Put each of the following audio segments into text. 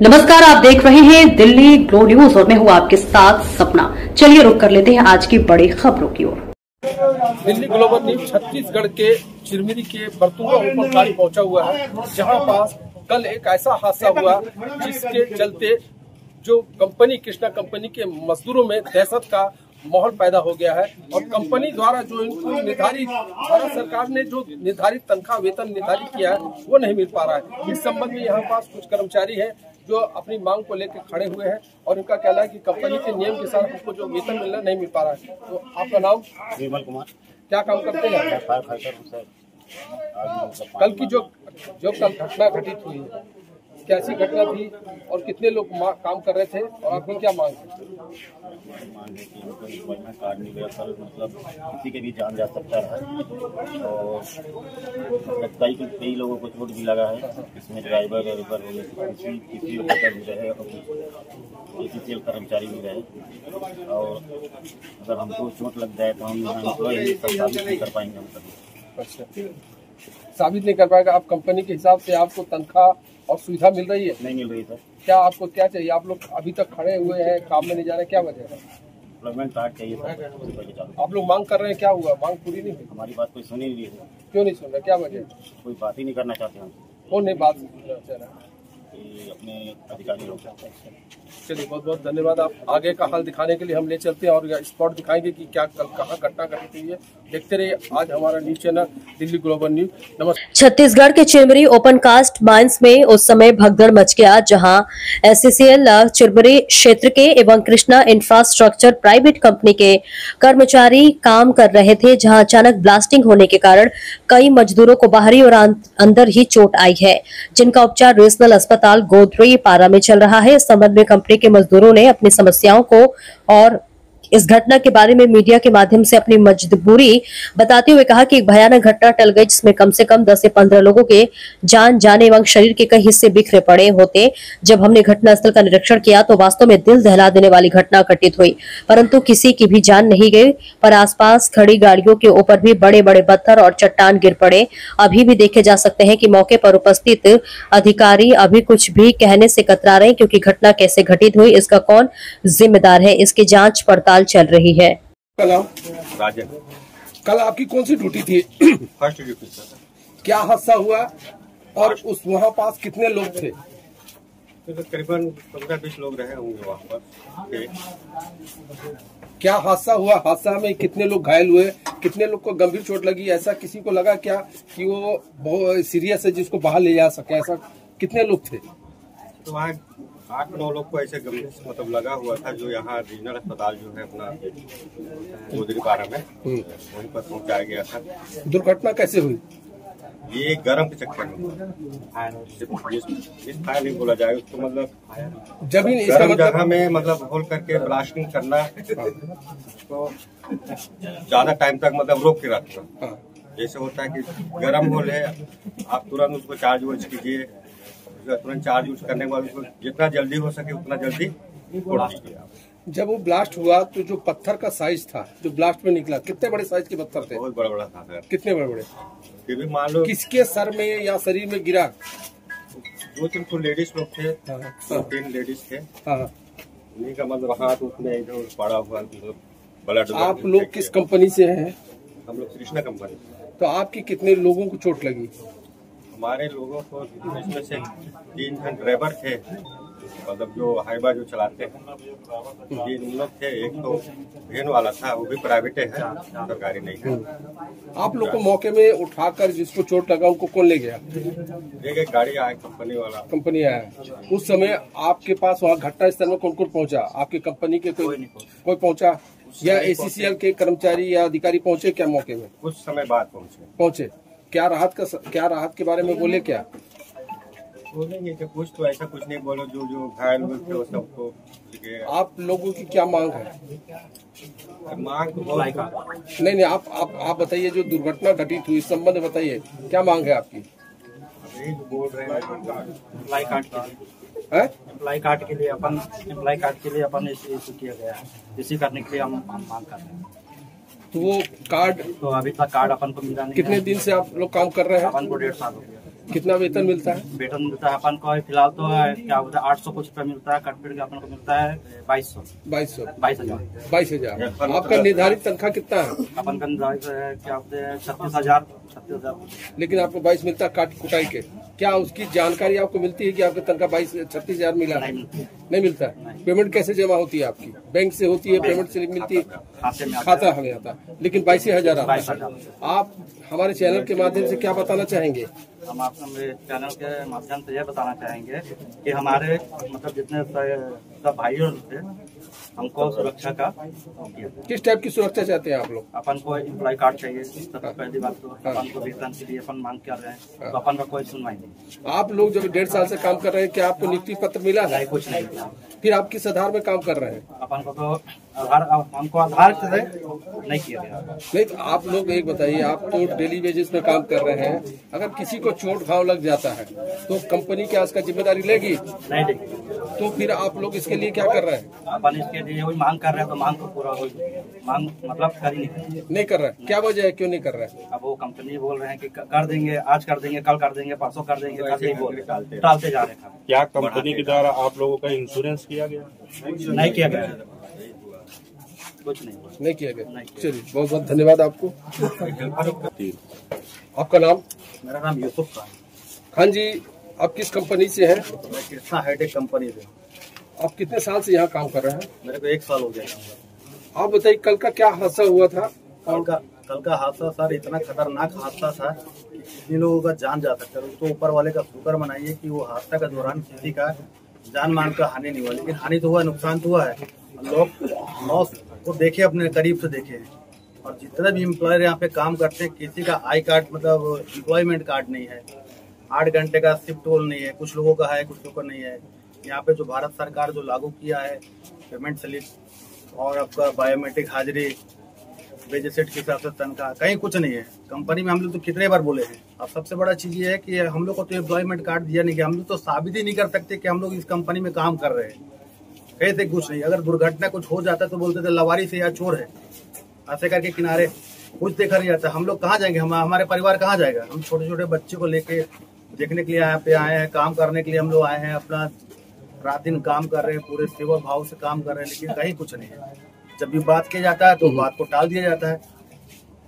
नमस्कार, आप देख रहे हैं दिल्ली ग्लो न्यूज और मैं हूं आपके साथ सपना। चलिए रुक कर लेते हैं आज की बड़ी खबरों की ओर। दिल्ली ग्लोबल न्यूज छत्तीसगढ़ के चिरमिरी के बरतुंगा ओपन कास्ट पहुंचा हुआ है, जहां पास कल एक ऐसा हादसा हुआ जिसके चलते जो कंपनी कृष्णा कंपनी के मजदूरों में दहशत का माहौल पैदा हो गया है और कंपनी द्वारा जो इनको निर्धारित भारत सरकार ने जो निर्धारित तनख्वाह वेतन निर्धारित किया है वो नहीं मिल पा रहा है। इस संबंध में यहाँ पास कुछ कर्मचारी हैं जो अपनी मांग को लेकर खड़े हुए हैं और इनका कहना है कि कंपनी के नियम के साथ हमको जो वेतन मिलना नहीं मिल पा रहा है। तो आपका नाम? विमल कुमार। क्या काम करते हैं? कल की जो कल घटना घटित हुई है, कैसी घटना थी और कितने लोग काम कर रहे थे और आपकी क्या मांग है? कार्ड नहीं गया सर, मतलब किसी के भी जान जा सकता है और कई लोगों को चोट भी लगा है। इसमें ड्राइवर और किसी वर्कर भी रहे और ACCL कर्मचारी भी रहे और अगर हमको चोट लग जाए तो हम यहाँ एम्प्लॉय साबित नहीं कर पाएंगे हम कभी। अच्छा, साबित नहीं कर पाएगा। आप कंपनी के हिसाब से आपको तनख्वाह और सुविधा मिल रही है? नहीं मिल रही सर। क्या आपको क्या चाहिए? आप लोग अभी तक खड़े हुए हैं, काम में नहीं जा रहे, क्या वजह है? एम्प्लॉयमेंट कार्ड चाहिए सर। आप लोग मांग कर रहे हैं, क्या हुआ? मांग पूरी नहीं हुई? हमारी बात कोई सुन ही नहीं रही है। क्यों नहीं सुन रहे, क्या वजह? कोई बात ही नहीं करना चाहते हम। कौन नहीं बात सुनना चाह रहा? अपने अधिकारी लोग। चलिए, बहुत बहुत धन्यवाद। आप आगे का हाल दिखाने के लिए हम ले चलते हैं और स्पॉट दिखाएंगे कि क्या कल कहाँ घटना घटित हुई है। देखते रहिए आज हमारा news channel Delhi global news. नमस्कार। छत्तीसगढ़ के चिरमिरी ओपन कास्ट माइंस में उस समय भगदड़ मच गया, जहां SCCL चिरमिरी क्षेत्र के एवं कृष्णा इंफ्रास्ट्रक्चर प्राइवेट कंपनी के कर्मचारी काम कर रहे थे, जहां अचानक ब्लास्टिंग होने के कारण कई मजदूरों को बाहरी और अंदर ही चोट आई है, जिनका उपचार रीजनल अस्पताल गोदरी पारा में चल रहा है। इस संबंध में कंपनी के मजदूरों ने अपनी समस्याओं को और इस घटना के बारे में मीडिया के माध्यम से अपनी मजबूरी बताते हुए कहा कि एक भयानक घटना टल गई, जिसमें कम से कम 10 से 15 लोगों के जान जाने एवं शरीर के कई हिस्से बिखरे पड़े होते। जब हमने घटनास्थल का निरीक्षण किया तो वास्तव में दिल दहला देने वाली घटना घटित हुई, परंतु किसी की भी जान नहीं गई, पर आसपास खड़ी गाड़ियों के ऊपर भी बड़े बड़े पत्थर और चट्टान गिर पड़े। अभी भी देखे जा सकते हैं कि मौके पर उपस्थित अधिकारी अभी कुछ भी कहने से कतरा रहे, क्योंकि घटना कैसे घटित हुई, इसका कौन जिम्मेदार है, इसकी जांच पड़ताल चल रही है। राजन, कल आपकी कौन सी ड्यूटी थी? First duty sir. क्या हादसा हुआ और उस वहाँ पास कितने लोग थे? तकरीबन 15-20 लोग रहे होंगे वहाँ पर। क्या हादसा हुआ? हादसा में कितने लोग घायल हुए, कितने लोग को गंभीर चोट लगी? ऐसा किसी को लगा क्या कि वो बहुत सीरियस है जिसको बाहर ले जा सके? ऐसा कितने लोग थे? तो वहाँ 8-9 लोग को ऐसे गंभीर मतलब लगा हुआ था, जो यहाँ रीजनल अस्पताल जो है अपना गोदरी पारा में वहीं पर पहुँचाया गया था। दुर्घटना कैसे हुई? ये गर्म के चक्कर में इस फायर नहीं बोला जाए उसको, मतलब जमीन गर्म जगह में मतलब होल करके ब्लास्टिंग करना तो ज्यादा टाइम तक मतलब रोक के रखना। जैसे होता है कि गर्म होल है, आप तुरंत उसको चार्ज वर्ज कीजिए, तुरंत चार्ज यूज करने के बाद उसको जितना जल्दी हो सके उतना जल्दी फोड़ दीजिए। जब वो ब्लास्ट हुआ तो जो पत्थर का साइज था जो ब्लास्ट में निकला, कितने बड़े साइज के पत्थर थे? बहुत बड़ा बड़ा था सर। कितने बड़े बड़े? फिर भी मान लो किसके सर में या शरीर में गिरा? 2-3 लेडीज लोग थे, 2-3 लेडीज थे। उन्हीं का मतलब हाथ उसमें इधर पड़ा हुआ ब्लड। आप लोग किस कंपनी से हैं? हम लोग कृष्णा कंपनी। तो आपकी कितने लोगों को चोट लगी? हमारे लोगों को इसमें से 3 जन ड्राइवर थे, मतलब जो हाईवा जो चलाते हैं 3 लोग थे। एक तो वैन वाला था, वो भी प्राइवेट है, सरकारी नहीं है। आप लोग को मौके में उठाकर जिसको चोट लगा उनको कौन ले गया? एक गाड़ी आया कंपनी वाला। कंपनी आया। उस समय आपके पास वहाँ घटना स्थल में कौन कौन पहुँचा? आपके कंपनी के कोई पहुँचा या ACCL के कर्मचारी या अधिकारी पहुँचे क्या मौके में? कुछ समय बाद पहुँचे। क्या राहत के बारे में बोले? क्या बोलेंगे कि कुछ तो ऐसा कुछ नहीं बोलो, जो घायल हुए थे वो सबको। आप लोगों की क्या मांग है? मांग तो नहीं, आप बताइए, जो दुर्घटना घटित हुई इस संबंध में बताइए, क्या मांग है आपकी? बोल रहे हैं एम्प्लॉय कार्ड के लिए अपन इशू किया गया है, इसी करने के लिए हम मांग कर रहे हैं। तो वो कार्ड तो अभी तक कार्ड अपन को मिला नहीं। कितने दिन से आप लोग काम कर रहे हैं? अपन को 1.5 साल हो गया। कितना वेतन मिलता है? वेतन मिलता है अपन को फिलहाल तो क्या बोलते हैं 800 कुछ रुपया मिलता है, कटपीट का अपन को मिलता है 22,000। आपका निर्धारित तनख्वाह कितना है? अपन का निर्धारित क्या बोलते हैं 36,000। लेकिन आपको 22 मिलता है काट कुटाई के। क्या उसकी जानकारी आपको मिलती है कि आपका तनख्वाह 36,000 मिला? नहीं मिलता है। पेमेंट कैसे जमा होती है आपकी? बैंक से होती है, पेमेंट स्लिप मिलती है, खाता हमें आता है, लेकिन 22,000 आता है। आप हमारे चैनल के माध्यम से क्या बताना चाहेंगे? हम आपको मेरे चैनल के माध्यम से यह बताना चाहेंगे कि हमारे मतलब जितने सब भाइयों थे हमको सुरक्षा का किस टाइप की सुरक्षा चाहते हैं आप लोग? अपन को एम्प्लॉय कार्ड चाहिए, सबसे पहली बात तो अपन को वेतन के लिए अपन मांग कर रहे हैं, तो अपन का कोई सुनवाई नहीं। आप लोग जब 1.5 साल से काम कर रहे हैं, क्या आपको नियुक्ति पत्र मिला है? कुछ नहीं मिला। फिर आप किस आधार में काम कर रहे हैं? अपन को तो हमको आधार से नहीं किया गया। नहीं तो आप लोग एक बताइए, आप तो डेली बेसिस में काम कर रहे हैं, अगर किसी को चोट घाव लग जाता है तो कंपनी क्या उसका जिम्मेदारी लेगी? नहीं देगी। तो फिर आप लोग इसके लिए क्या कर रहे हैं? अपन इसके लिए वही मांग कर रहे हैं, तो मांग को पूरा हो, मांग मतलब कर ही नहीं कर रहे हैं। क्या वजह है, क्यों नहीं कर रहे हैं? अब वो कंपनी बोल रहे हैं कि कर देंगे, आज कर देंगे, कल कर देंगे, परसों कर देंगे, ऐसे ही बोल रहे, टालते जा रहे हैं। क्या कंपनी के द्वारा आप लोगों का इंश्योरेंस किया गया? नहीं किया गया, कुछ नहीं किया गया। चलिए, बहुत बहुत धन्यवाद आपको। आपका नाम? मेरा नाम यूसुफ खान जी। आप किस कंपनी से हैं? मैं कृष्णा हाईटेक कंपनी से। आप कितने साल से यहाँ काम कर रहे हैं? मेरे को 1 साल हो गया। आप बताइए, कल का क्या हादसा हुआ था? कल का हादसा सर इतना खतरनाक हादसा था कि कितने लोगों का जान जा सकता है। तो ऊपर वाले का शुक्र मनाइए कि वो हादसा के दौरान किसी का जान मान का हानि नहीं हुआ, लेकिन हानि तो हुआ, नुकसान तो हुआ है। लोग लॉस को देखे, अपने करीब से देखे हैं। और जितने भी एम्प्लॉयर यहाँ पे काम करते हैं, किसी का आई कार्ड मतलब एम्प्लॉयमेंट कार्ड नहीं है, 8 घंटे का शिफ्ट रोल नहीं है, कुछ लोगों का है, कुछ लोगों का नहीं है। यहाँ पे जो भारत सरकार जो लागू किया है पेमेंट स्लिप और आपका बायोमेट्रिक हाजिरी, बेजेसेट के हिसाब से तनख्वाह, कहीं कुछ नहीं है। कंपनी में हम लोग तो कितने बार बोले हैं। अब सबसे बड़ा चीज ये है कि हम लोग को तो एम्प्लॉयमेंट कार्ड दिया नहीं गया, हम लोग तो साबित ही नहीं कर सकते कि हम लोग इस कंपनी में काम कर रहे हैं। कहीं से कुछ नहीं। अगर दुर्घटना कुछ हो जाता तो बोलते थे लवारी से या चोर है, ऐसे करके किनारे कुछ देखा नहीं जाता। हम लोग कहाँ जाएंगे, हमारे परिवार कहाँ जाएगा? हम छोटे छोटे बच्चे को लेके देखने के लिए यहाँ पे आए हैं, काम करने के लिए हम लोग आए हैं। अपना रात दिन काम कर रहे हैं, पूरे सेवा भाव से काम कर रहे हैं, लेकिन कहीं कुछ नहीं है। जब भी बात किया जाता है तो बात को टाल दिया जाता है।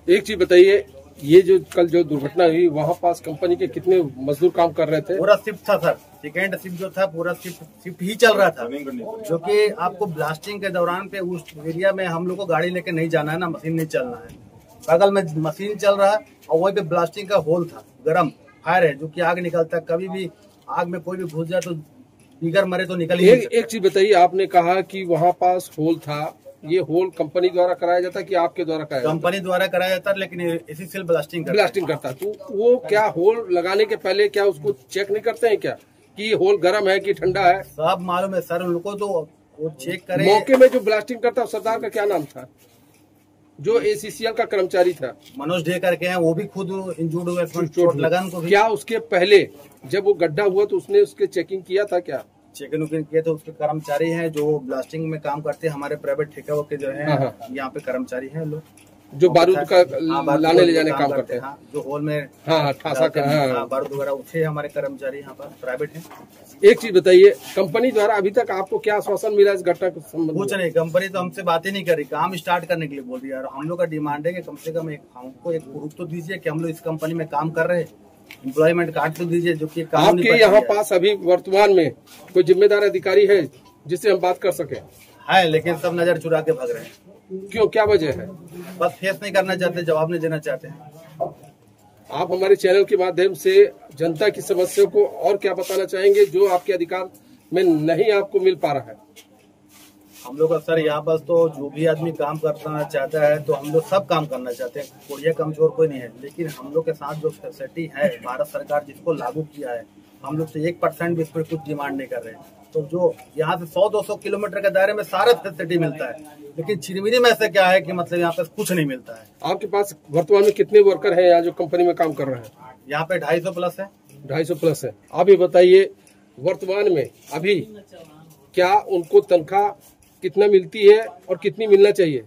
एक चीज बताइए, ये जो कल जो दुर्घटना हुई, वहाँ पास कंपनी के कितने मजदूर काम कर रहे थे? पूरा शिफ्ट था सर, सेकेंड शिफ्ट जो था पूरा शिफ्ट ही चल रहा था। जो कि आपको ब्लास्टिंग के दौरान पे उस एरिया में हम लोग को गाड़ी लेके नहीं जाना है ना, मशीन नहीं चलना है। बगल में मशीन चल रहा है और वहीं पे ब्लास्टिंग का होल था, गर्म फायर है, जो कि आग निकलता है। कभी भी आग में कोई भी घुस जाए तो बिगर मरे तो निकल ही। एक चीज बताइए, आपने कहा कि वहाँ पास होल था, ये होल कंपनी द्वारा कराया जाता कि आपके द्वारा कराया जाता? कंपनी द्वारा कराया जाता, लेकिन एसीसीएल ब्लास्टिंग करता। तो वो क्या होल लगाने के पहले क्या उसको चेक नहीं करते हैं क्या कि होल गर्म है कि ठंडा है? सब मालूम है सर उनको, तो वो चेक करें। मौके में जो ब्लास्टिंग करता सरदार का क्या नाम था, जो एसीसीएल का कर्मचारी था? मनोज डे करके हैं, वो भी खुद इंजूर्ड हुए, चोट लगा उनको भी। क्या उसके पहले जब वो गड्ढा हुआ तो उसने उसके चेकिंग किया था? क्या चेकिंग उकिंग किए थे? उसके कर्मचारी हैं जो ब्लास्टिंग में काम करते हैं, हमारे प्राइवेट ठेका के जो है यहाँ पे कर्मचारी हैं लोग, जो बारूद का लाने ले जाने काम करते हैं, जो होल में ठासा बारूद वगैरह उठे हमारे कर्मचारी यहाँ पर प्राइवेट हैं। एक चीज बताइए, कंपनी द्वारा अभी तक आपको क्या आश्वासन मिला इस घटना के संबंध में? कुछ नहीं, कंपनी तो हमसे बात ही नहीं करी, काम स्टार्ट करने के लिए बोल दिया। और हम लोग का डिमांड है कि कम से कम हमको एक प्रूफ तो दीजिए कि हम लोग इस कंपनी में काम कर रहे हैं, एम्प्लॉयमेंट कार्ड तो दीजिए जो कि आपके यहाँ पास अभी वर्तमान में कोई जिम्मेदार अधिकारी है जिससे हम बात कर सके? है, लेकिन सब नजर चुरा के भाग रहे हैं। क्यों, क्या वजह है? बस फेस नहीं करना चाहते, जवाब नहीं देना चाहते हैं। आप हमारे चैनल के माध्यम से जनता की समस्या को और क्या बताना चाहेंगे जो आपके अधिकार में नहीं आपको मिल पा रहा है? हम लोग अक्सर यहाँ पर तो जो भी आदमी काम करना चाहता है तो हम लोग सब काम करना चाहते हैं, कोई कमजोर कोई नहीं है। लेकिन हम लोग के साथ जो फैसिलिटी है भारत सरकार जिसको लागू किया है, हम लोग से 1% भी इस पर कुछ डिमांड नहीं कर रहे हैं। तो जो यहाँ से 100-200 किलोमीटर के दायरे में सारा फैसिलिटी मिलता है, लेकिन चिरमिरी में ऐसा क्या है कि मतलब यहाँ पे कुछ नहीं मिलता है। आपके पास वर्तमान में कितने वर्कर हैं यहाँ जो कंपनी में काम कर रहे हैं? यहाँ पे 250 प्लस है। 250 प्लस है। आप ये बताइए, वर्तमान में अभी क्या उनको तनख्वाह कितना मिलती है और कितनी मिलना चाहिए?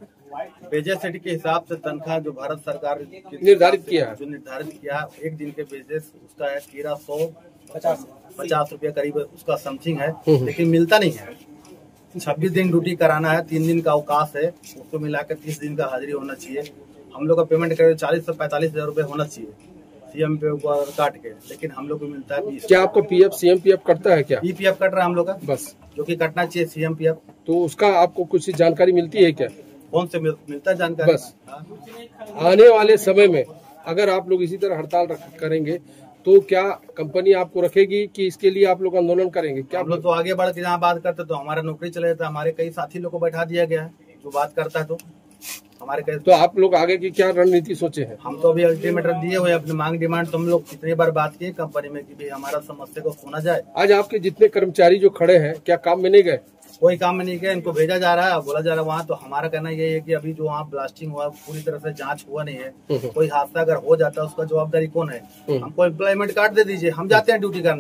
बेजेस के हिसाब से तनख्वाह जो भारत सरकार निर्धारित किया है, जो निर्धारित किया एक दिन के बेजेस उसका है 1350 रुपया करीब उसका समथिंग है, लेकिन मिलता नहीं है। 26 दिन ड्यूटी कराना है, 3 दिन का अवकाश है, उसको मिलाकर 30 दिन का हाजिरी होना चाहिए। हम लोग का पेमेंट करीब 40 से 45 हजार रुपये होना चाहिए सीएम पे काट के, लेकिन हम लोग को मिलता है 20। क्या आपको पीएफ सीएम पीएफ कटता है क्या? पीपीएफ कट रहा है हम लोग का, बस जो कि कटना चाहिए सीएम पीएफ। तो उसका आपको कुछ जानकारी मिलती है क्या? कौन से मिलता है जानकारी? बस आने वाले समय में अगर आप लोग इसी तरह हड़ताल करेंगे तो क्या कंपनी आपको रखेगी कि इसके लिए आप लोग आंदोलन करेंगे? क्या हम लोग तो आगे बढ़ के जहाँ बात करते तो हमारा नौकरी चले जाता। हमारे कई साथी लोग को बैठा दिया गया है जो बात करता है, तो हमारे कई तो आप लोग आगे की क्या रणनीति सोचे हैं? हम तो अभी अल्टीमेटम दिए हुए अपनी मांग डिमांड, तो हम लोग कितनी बार बात किए कंपनी में कि भाई हमारा समस्या को सुना जाए। आज आपके जितने कर्मचारी जो खड़े हैं क्या काम में नहीं गए? कोई काम में नहीं गया, इनको भेजा जा रहा है, बोला जा रहा है वहाँ। तो हमारा कहना ये है कि अभी जो वहाँ ब्लास्टिंग हुआ पूरी तरह से जांच हुआ नहीं है। कोई हादसा अगर हो जाता है उसका जवाबदारी कौन है? हमको एम्प्लॉयमेंट कार्ड दे दीजिए, हम जाते हैं ड्यूटी करने।